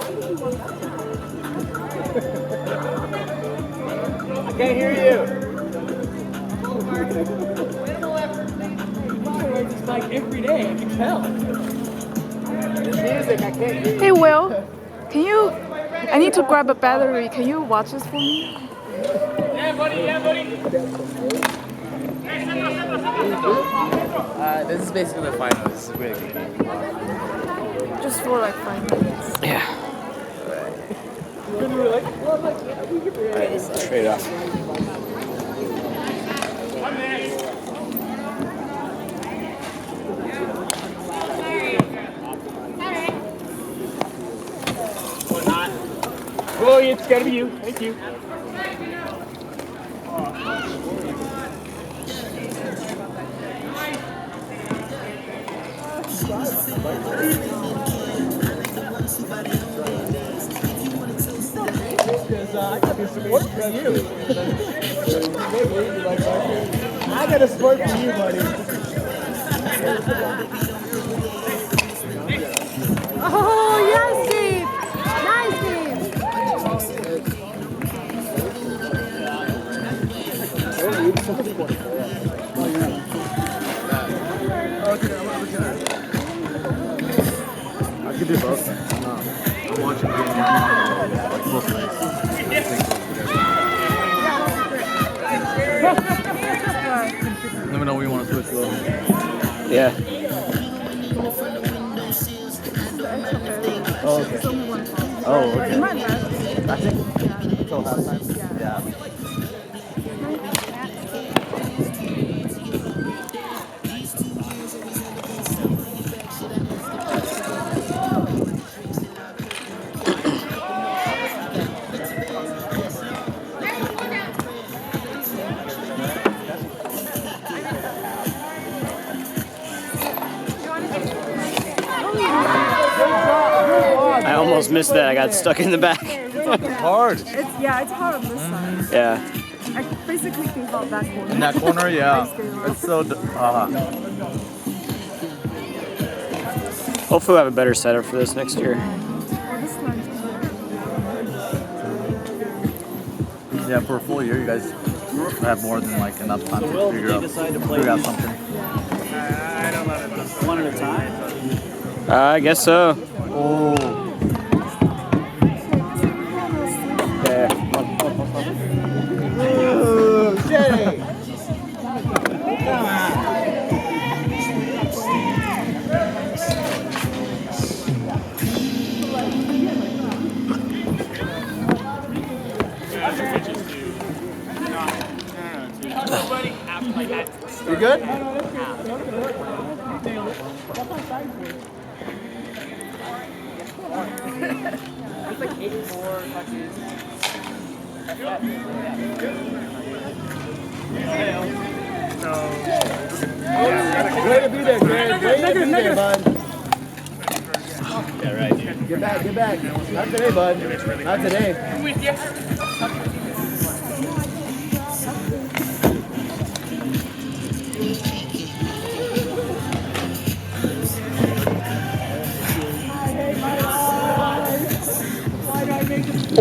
I can't hear you. It's like every day, I can tell. Music, I can't hear you. Hey Will, can you? I need to grab a battery. Can you watch this for me? Yeah, buddy, yeah, buddy. This is basically the final. This is really good game. Just for like 5 minutes. Yeah. Alright, let's trade off. Oh, it's gotta be you. Thank you. I got this support from you. I got a support from you, buddy. Oh yes, Steve! Nice, Steve! I could do both. I'm watching both nights. Let me know when you want to switch though. Yeah. Oh, okay. Oh, okay. I think until halftime. Yeah. I almost missed that. I got stuck in the back. It's hard. It's hard on this side. Yeah. I basically can help that corner. In that corner, yeah. It's so. Hopefully we'll have a better setup for this next year. Yeah, for a full year, you guys have more than like enough time to figure out something. I don't know. One at a time? I guess so. Oh. Yeah. Ooh, Jay. Come on. You good? It's like 84 touches. Way to be there, Greg. Way to be there, bud. Yeah, right, dude. Get back, get back. Not today, bud. Not today. I'm with you.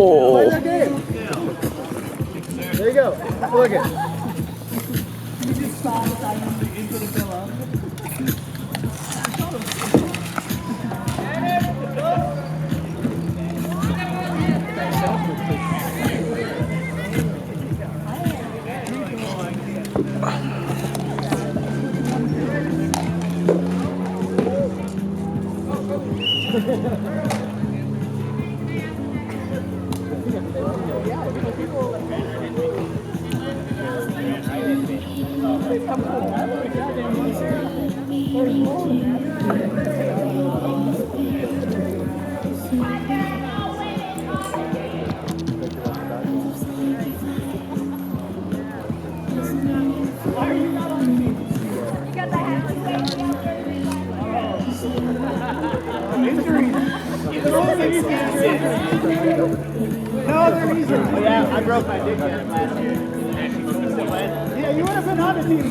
Oh. There you go. Look it. Yeah, I broke my dick last year. Yeah, you would have been on the team.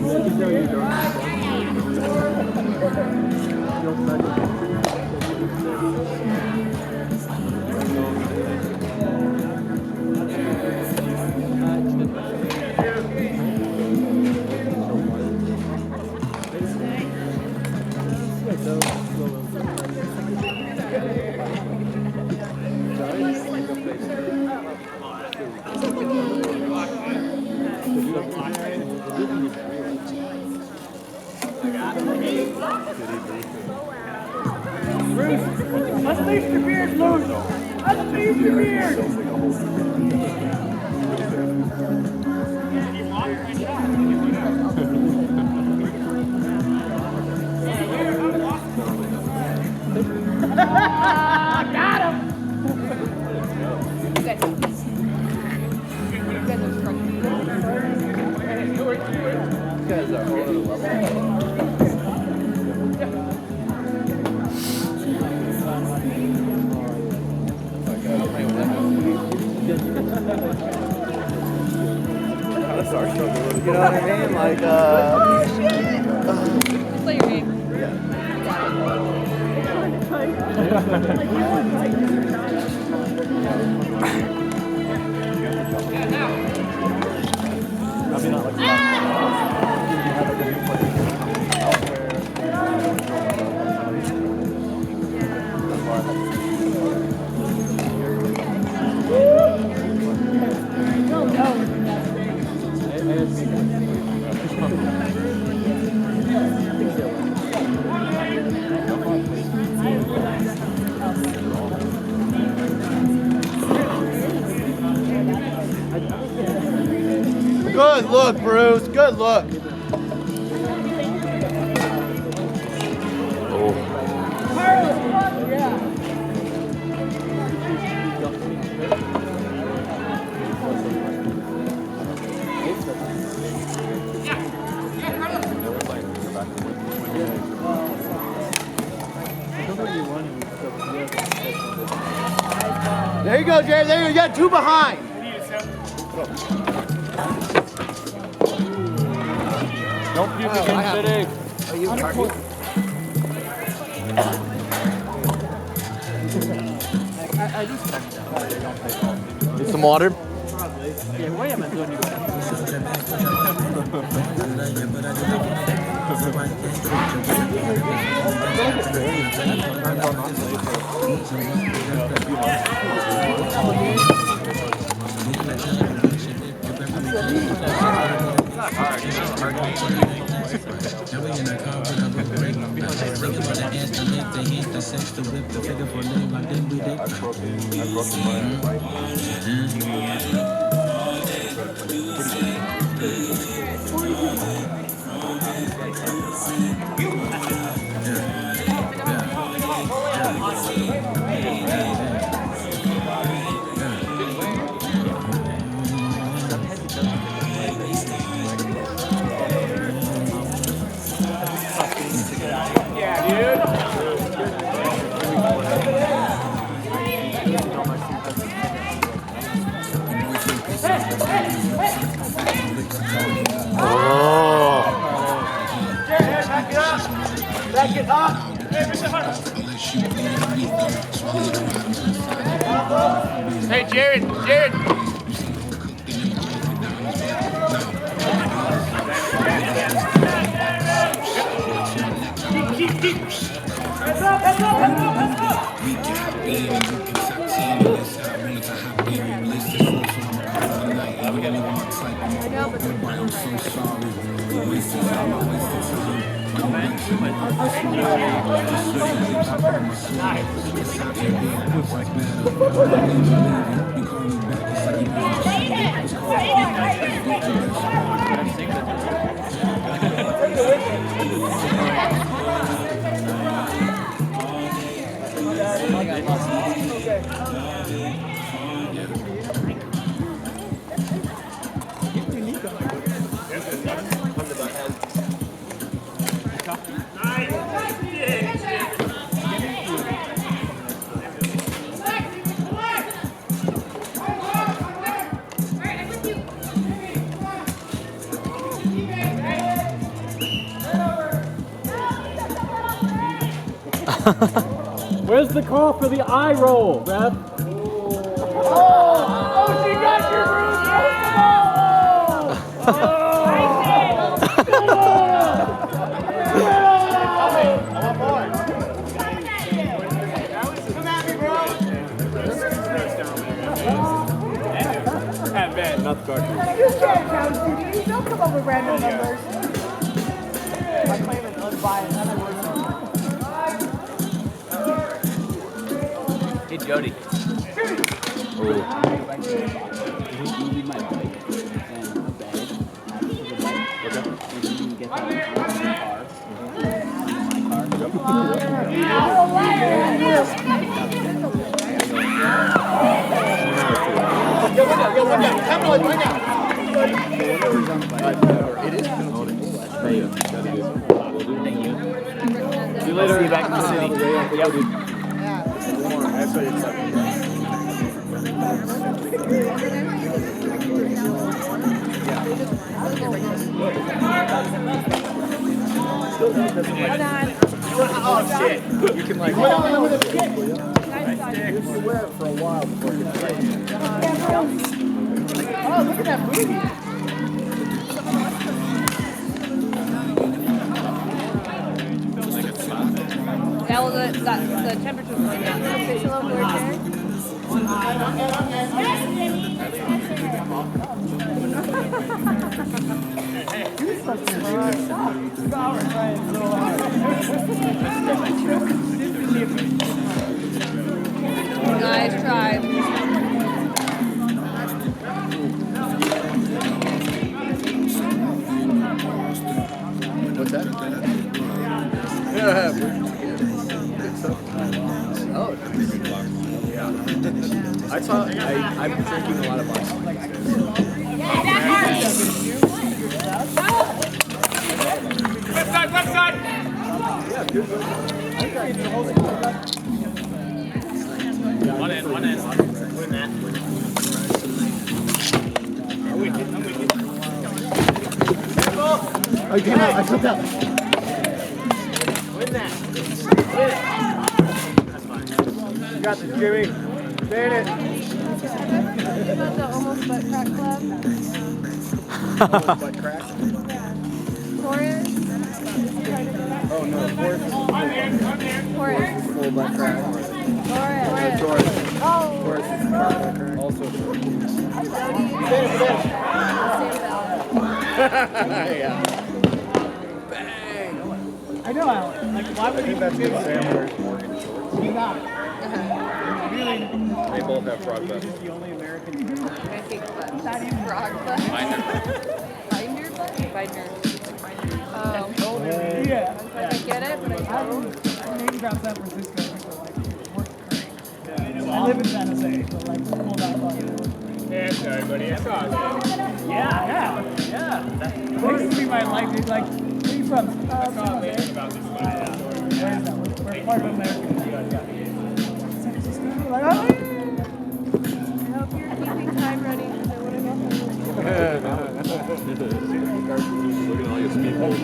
Bruce, let's leave your beard loose. Let's leave your beard. Got him. You know what I mean? Like, Play your game. Good look, Bruce. Good look. There you go, Jerry. There you go. You got two behind. Don't puke again, City. need some water? Yeah, why am I doing you? Back it up. Hey, Jared, Jared. Keep. Heads up. Where's the call for the eye roll, Rev? Oh, she got your Enough cartridge. You can't count, Judy. Don't come up with random numbers. I'm claiming Hey, Jody. See you later. See you back in the city. Oh shit! You can like. You can wear it for a while before it gets right. Oh, look at that movie! Yeah, well, the temperature's going down. Official of word Nice try. What's that? Oh, yeah. I'm drinking a lot of vodka. Left side! Yeah, good. One in. Win that. I'm with you. I took that. Win that. Win it. That's fine. You got this, Jimmy. Stay in it. The Almost Butt Crack Club. Almost butt crack. Forrest. Oh no, Forrest. Forrest. Full butt crack. Forrest. Forrest. Oh. Forrest is butt crack. Also. Yeah. I know, Alan. Like, why would I think that's because Sam wears Morgan shorts. He's not. They both have frog butt. He's the only American. Frog butt. Binder butt? Binder. Oh. Yeah. I get it, but I don't. I'm maybe about San Francisco. People like work great. I live in San Jose, so like cool that fun. Yeah, sorry, buddy. It's all good. Yeah. That used to be my life. Dude. Like, where are you from? San Jose. About this one. Where is that? We're part of America. San Francisco. Like, oh, I hope you're keeping time running because I want to go home. Looking at all your speedballs.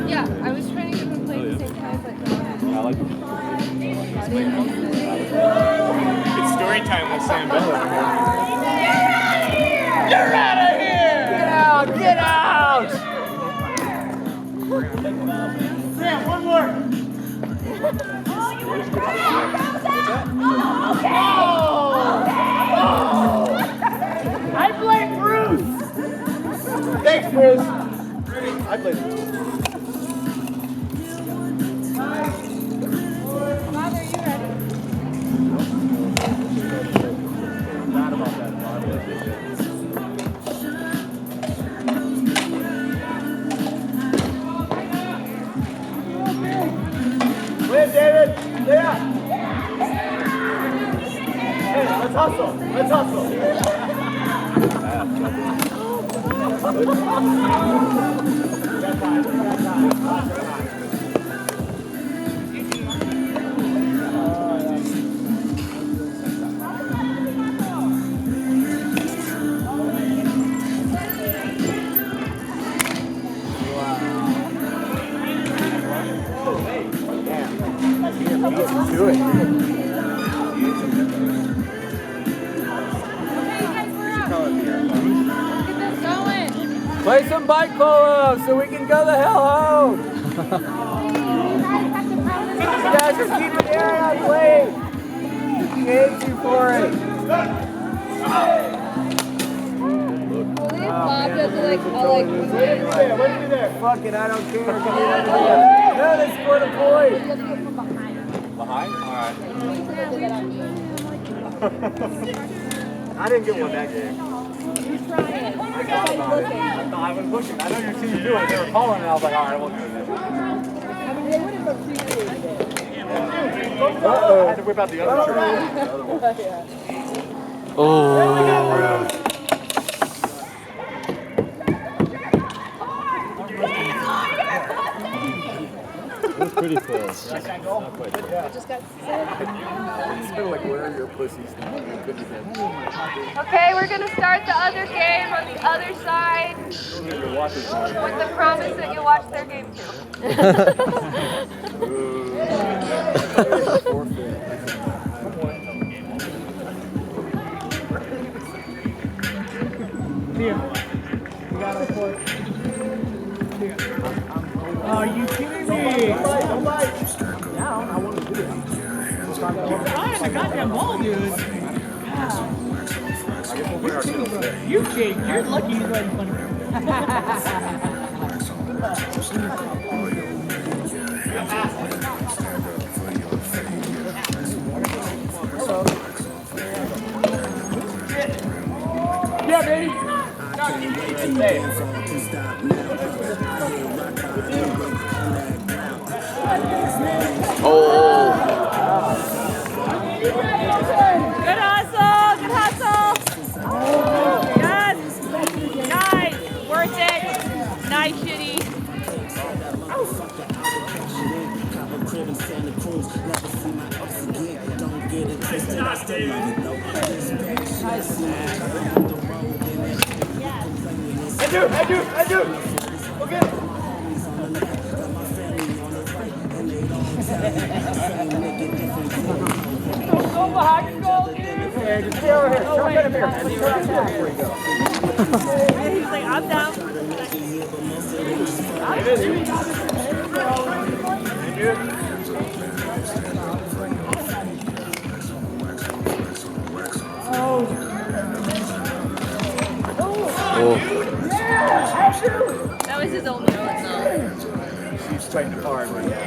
Yeah, I was trying to get them to play at the same time, but I like it. it's story time with Sam Bell. You're out of here! Get out! Sam, one more! I blame Bruce! Thanks, Bruce! I blame Bruce. Father, are you ready? Not about that. Win, David! Yeah! Hey, let's hustle! Let's hustle! Do it. Play some bike polo so we can go the hell home. You guys just keep it there and I'm playing. He hates you for it. Bob does it like, Wait a minute. Fuck it, I don't care. No, they scored a point. Behind? Alright. I didn't get one that game. You're trying. I thought about it. I was looking. I know your team knew it. They were calling and I was like, alright, we'll do it. I mean, they would have appreciated it. I had to whip out the other shirt. Oh. That's pretty close. I just got sick. It's kind of like, where are your pussies? Okay, we're going to start the other game on the other side with the promise that you'll watch their game too. Here. We got our fourth. Are you kidding me? I had the goddamn ball, dude. You Jake, you're lucky he's right in front of you. Yeah, baby. Oh. Good hustle! Good hustle! Yes! Nice! Worth it! Nice, shitty! I do. Okay. Go behind the goal, dude. Hey, just stay over here. Come get him here. Here we go. He's like, I'm down. That was his only one, though. She's fighting hard right now.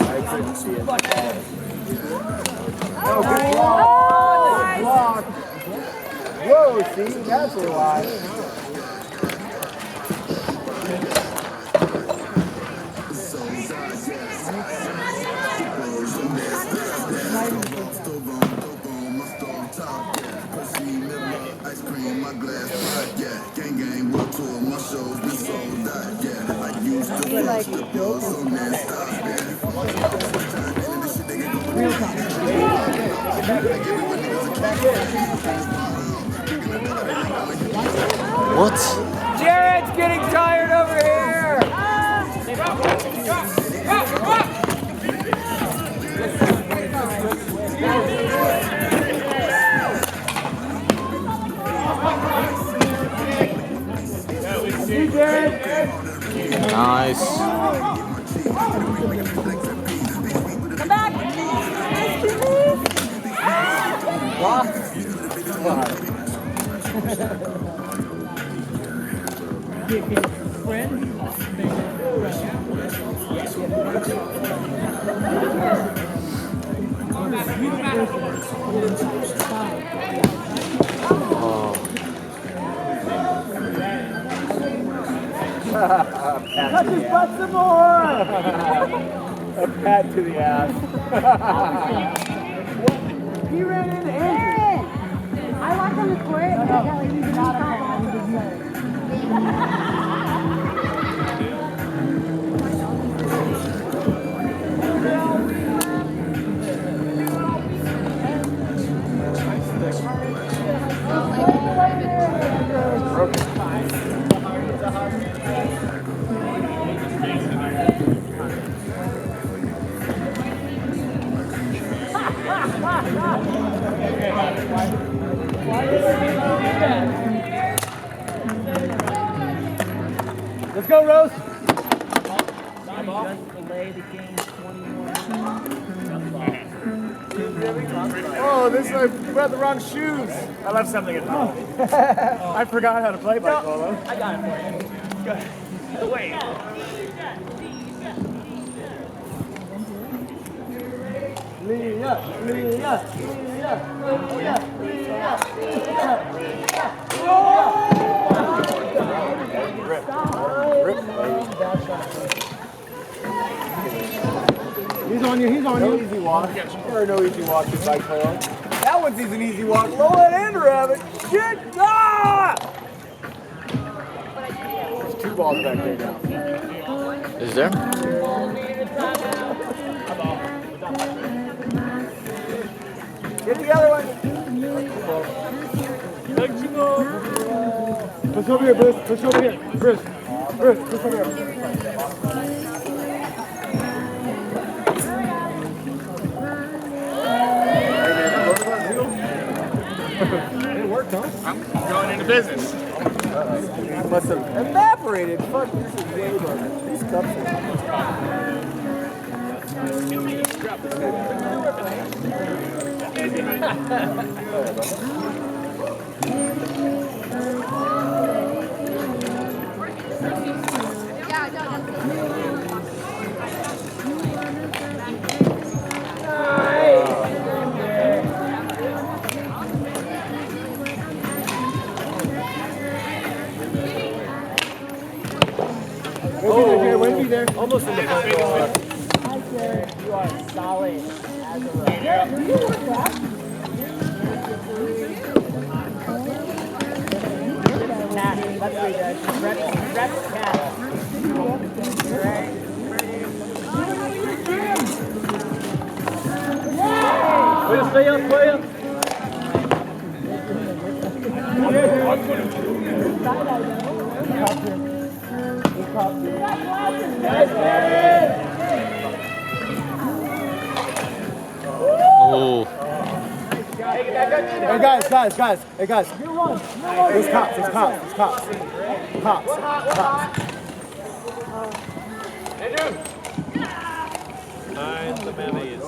I couldn't see it. Oh, good block. Whoa, see? That's a lie. What? Jared's getting tired over here. Nice. Come back! Touch his butt some more. A pat to the ass. He ran into Andrew. I watched on the court, but I got like these not delay the game 21. Oh, this is like, you brought the wrong shoes. I left something at home. I forgot how to play bike polo. I got it for you. Good. Wait. He's on you, he's on you. No easy walk. There are no easy walks in bike polo. That one's an easy walk. Low and rabbit. Shit! Ah! There's 2 balls back there now. Is there? Get the other one. Push over here, Bruce. Push over here. Bruce, push over here. It worked, huh? I'm going into business. Must have evaporated. Fuck, this is way better. These cups When be there? Almost in the front. Big one. You are solid as a rock. Cat, let's read that. Rep cat. Way to stay up, play up. Oh. Hey guys. Hey guys. There's cops. Cops. Hey, dude. Mind the memories.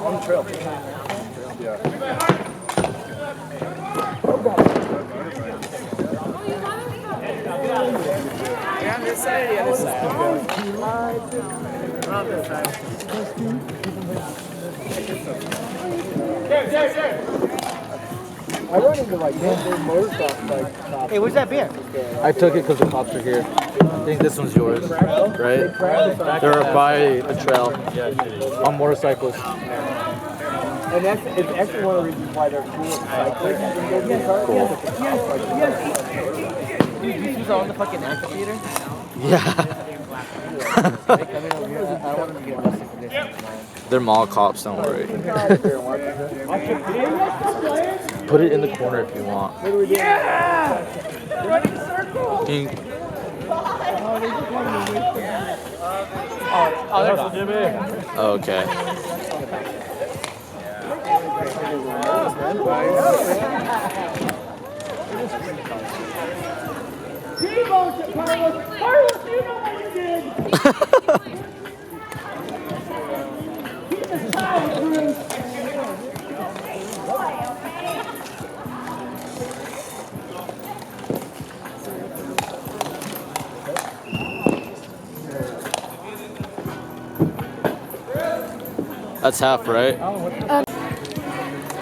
On the trail. Yeah. Yeah, on this side or the other side? On this side. I run into like motorcycle like. Hey, where's that beer? I took it because the cops are here. I think this one's yours, right? They're by a trail on motorcycles. And it's actually one of the reasons why they're cool with cyclists. These are on the fucking amphitheater? Yeah. They're mall cops, don't worry. Put it in the corner if you want. Yeah! Running circle! Oh, there's Jimmy. Okay. Carlos, you know what you did! Keep the child, Bruce! That's half, right?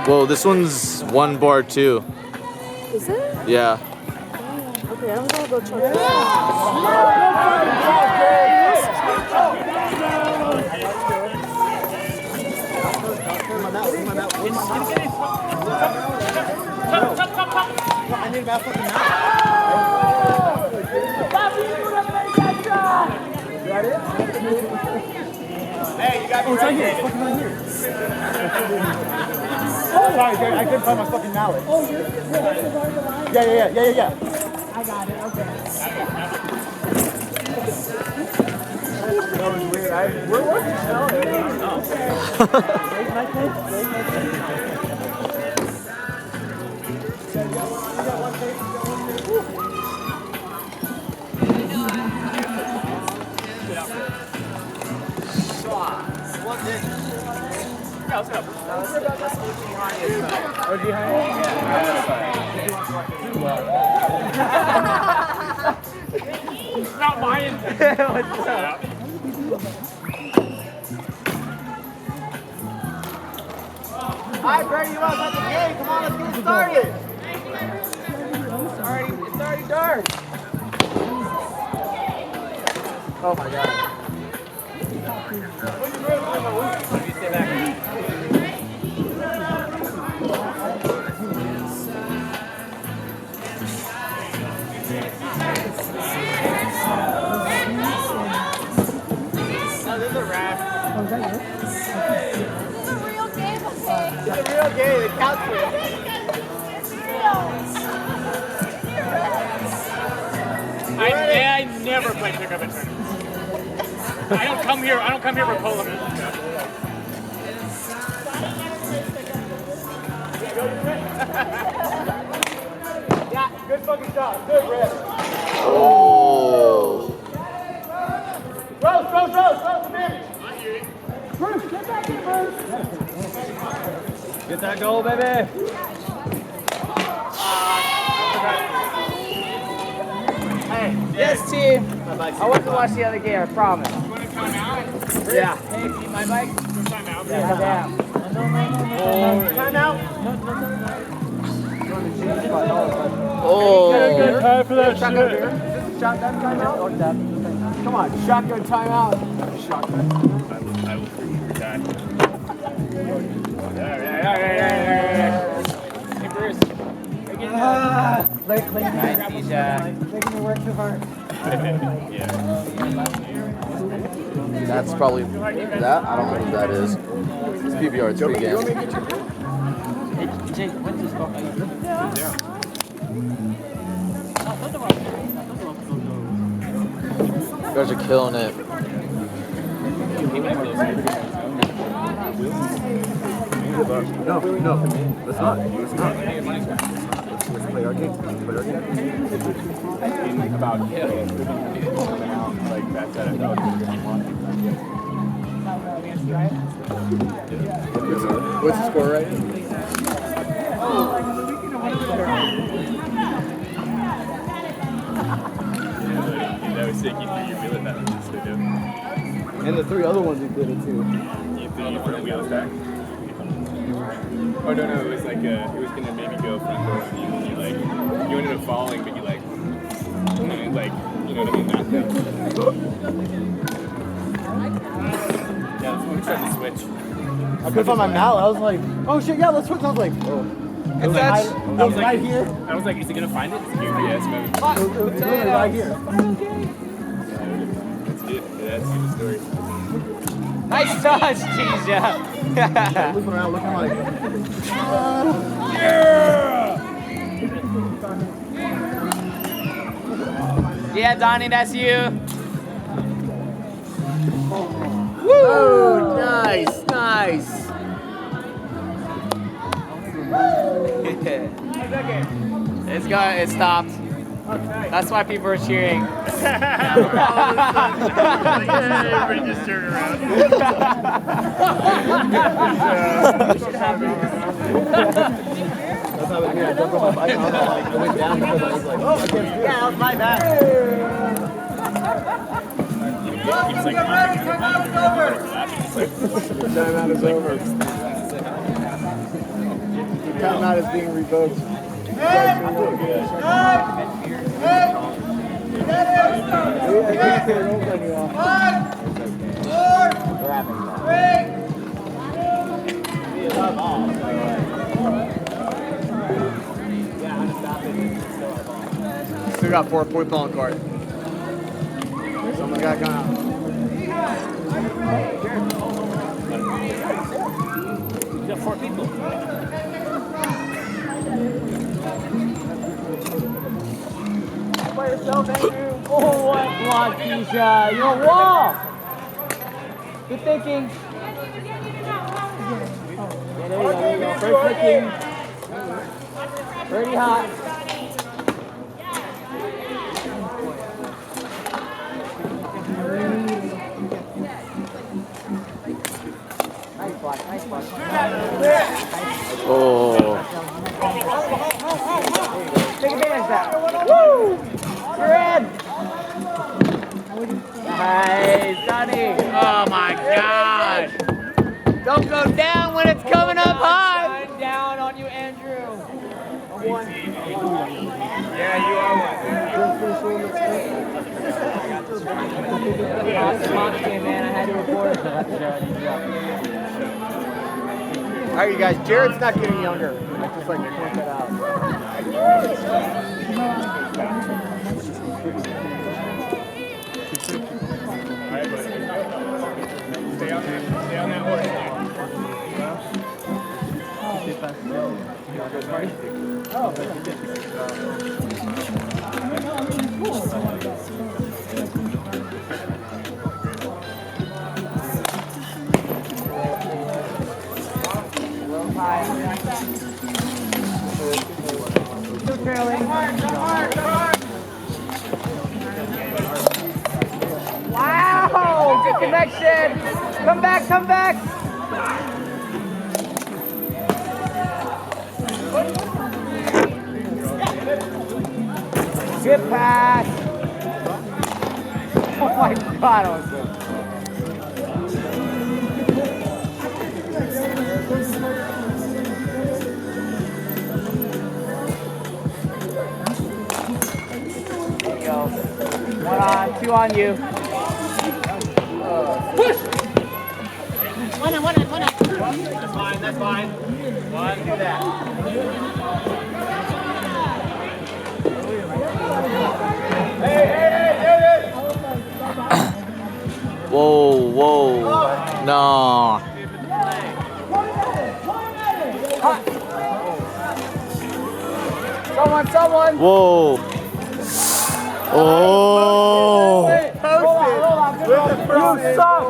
Whoa, this one's 1 bar 2. Is it? Yeah. Okay, I'm gonna go check it I need about fucking now. Is that it? Hey, you got me right here. It's fucking right here. Sorry, Jerry, I couldn't find my fucking mallet. Oh, yeah. I got it, okay. That was weird. We're working now. Or Beehive? It's not mine. What's up? Alright, Brady, you want to start the game? Come on, let's get it started. It's already dark. Oh my god. You stay back. Oh, this is a wrap. Oh, is that you? It's a real game, okay? It's a real game. It counts for it. I never play pickup at tournaments. I don't come here for polo matches. Yeah, good fucking shot. Good, Red. Oh. Rose, finish. Bruce, get back here, Bruce. Get that goal, baby. Hey, yes, team. I want to watch the other game, I promise. You want to come out? Yeah. Hey, see my bike? Time out. Yeah, damn. Time out? Oh. Time for that Shotgun here. Shotgun timeout? Or that? Come on, shotgun timeout. Shotgun. I will forget that. Hey, Bruce. Nice, Tisha. Making me work too hard. That's probably that. I don't know who that is. It's PBR. It's free game. You guys are killing it. No, let's not. Let's play our game. About like that's at What's the score right now? That was sick. You feeling that? And the three other ones we did it too. You put the wheels back? Oh no, it was like it was gonna maybe go front door on you, and you like you ended up falling, but you like you know what I mean? That thing. Yeah, that's when we tried to switch. I couldn't find my mallet. I was like, oh shit, yeah, let's switch. I was like, oh. It was right here. I was like, is he gonna find it? It's a UPS movie. It was literally right here. That's good. That's the story. Nice touch, Tisha. Looking around, looking like, Yeah, Donnie, that's you. Woo! Nice. It stopped. That's why people are cheering. Everybody just turned around. that's how it is. I jumped on my bike and I went down because I was like, oh, I can't do it. Yeah, that was my bad. Timeout is over. Timeout is being revoked. Still got 4 point ball card. Someone got gone out. You got 4 people. By yourself, Andrew. Oh, what block, Tisha? You're a wall. Good thinking. Yeah, there you go. First thinking. Pretty hot. Nice block. Oh. Yeah, you are one. Man, I had to report. All right, you guys. Jared's not getting younger. I just like to point that out. All right, buddy. Stay on that horse. Still trailing. Wow! Good connection. Come back. Come back. Good pass. Oh my God, awesome. There you go. 1 on, 2 on you. Push! 1 on. That's fine. 1, do that. Whoa. No. Someone. Whoa. Oh. You suck.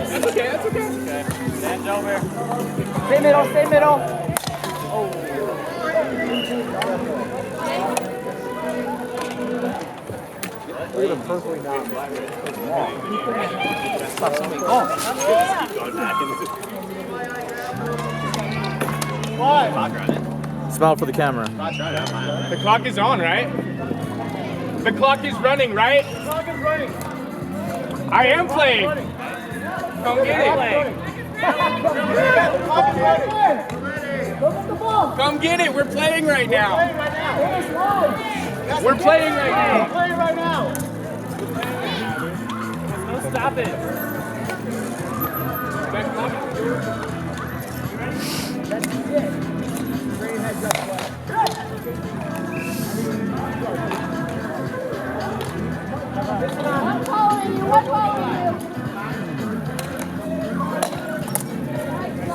That's okay. Stand over. Stay middle. Look at him perfectly down. Smile for the camera. The clock is on, right? The clock is running, right? The clock is running. I am playing. Come get it. Come get it. We're playing right now. We're playing right now. No, stop it. That's it. Great heads up play. One calling you.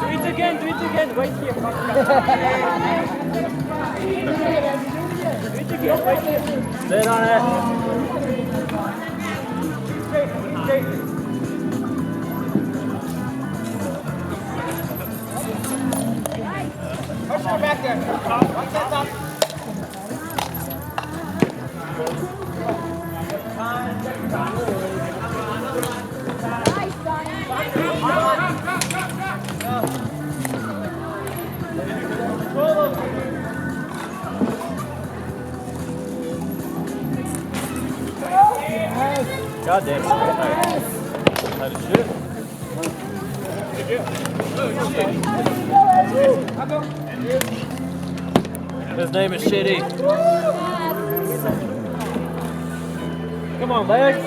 Do it again. Right here. Sit on it. Push her back there. Watch that up. God damn it. Tight as shit. His name is Shitty. Come on, legs.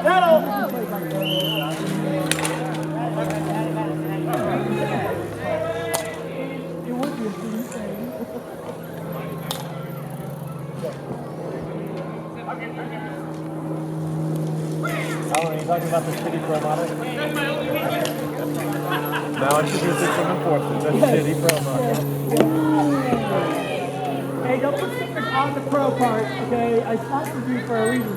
Pedal. Alan, are you talking about the Shitty Pro model? Now introducing some enforcement. That's Shitty Pro model. Hey, don't put stickers on the pro part, okay? I sponsored you for a reason.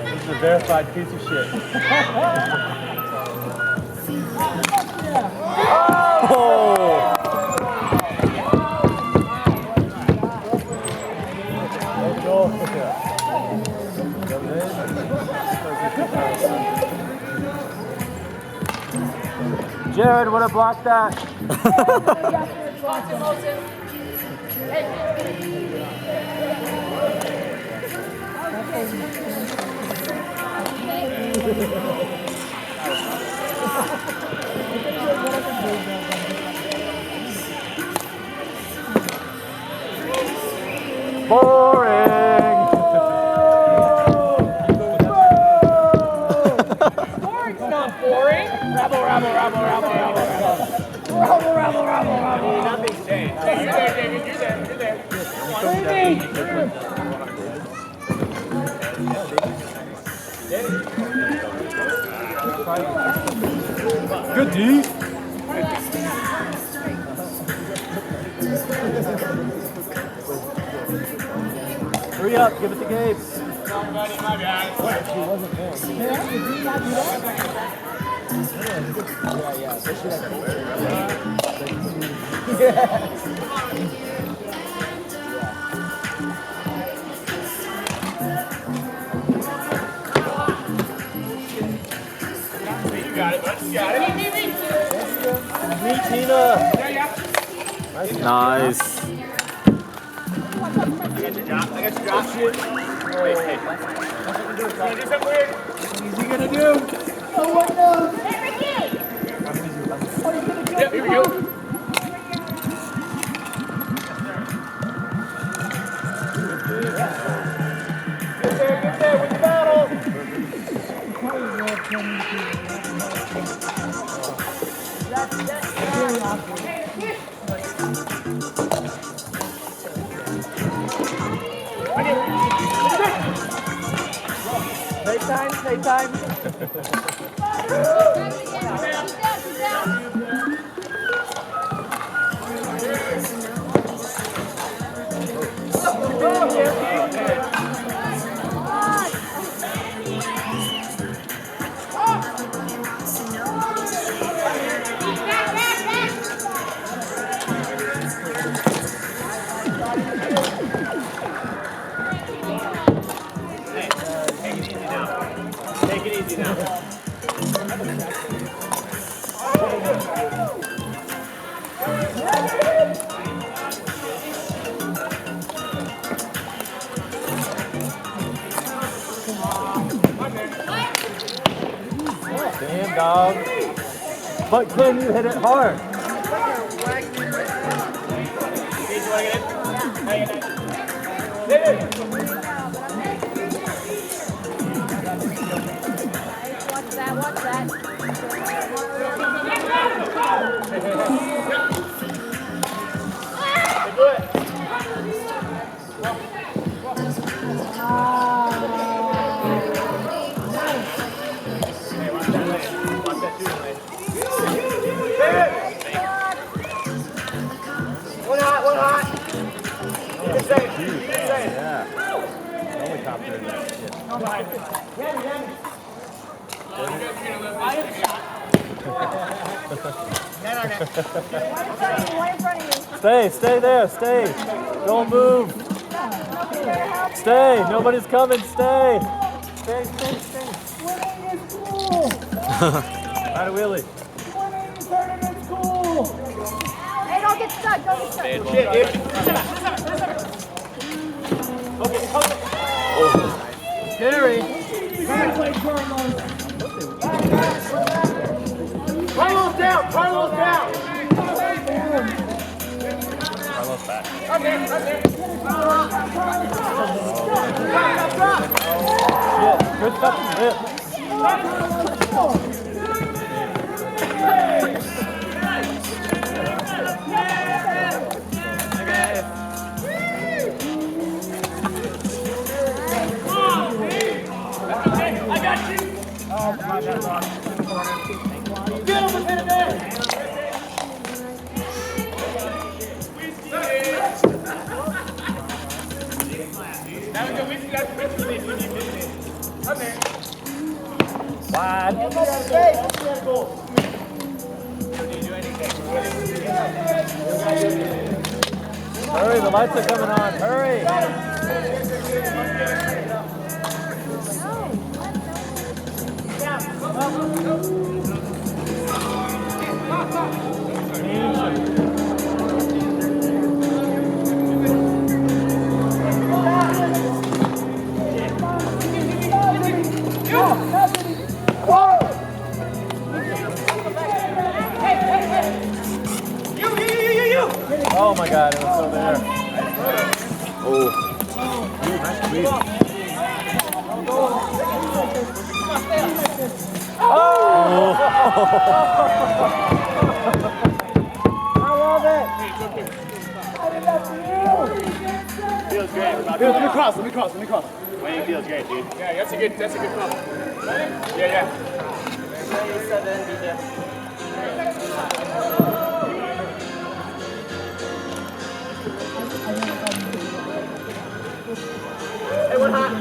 This is a verified piece of shit. Oh! Jared would have blocked that. Boring. It's not boring. Rabble, rabble, rabble, rabble, rabble, rabble. Rabble, rabble, rabble, rabble. Nothing's changed. Hey, you're there, David. You're there. You're there. Good D. Hurry up, give it to Gabe. Somebody, my bad. You got it, bud. You got it. Me, Tina. Nice. I got your drop. I got your drop. Hey, hey. Can you do something weird? What's he gonna do? Yep, here we go. Get there, with the battle. Take time, take time. Take it easy now. Damn, dog. But can you hit it hard? Watch that, watch that. One hot. Good save. Good save. Only top there. Stay there, stay. Don't move. Stay, nobody's coming, stay. Stay. Out of wheelie. Hey, don't get stuck, don't get stuck. Shit, dude. Scary. Carlos down. Carlos down. Up there. Shit, good fucking hit. Get him within a minute. That was good. We see that picture release when you did it. Up there. Wide. You don't need to do anything. Hurry, the lights are coming on. Hurry. love it. Feels great. Here, let me cross. Wayne feels great, dude. Yeah, that's a good call. Yeah. Hey, one hot.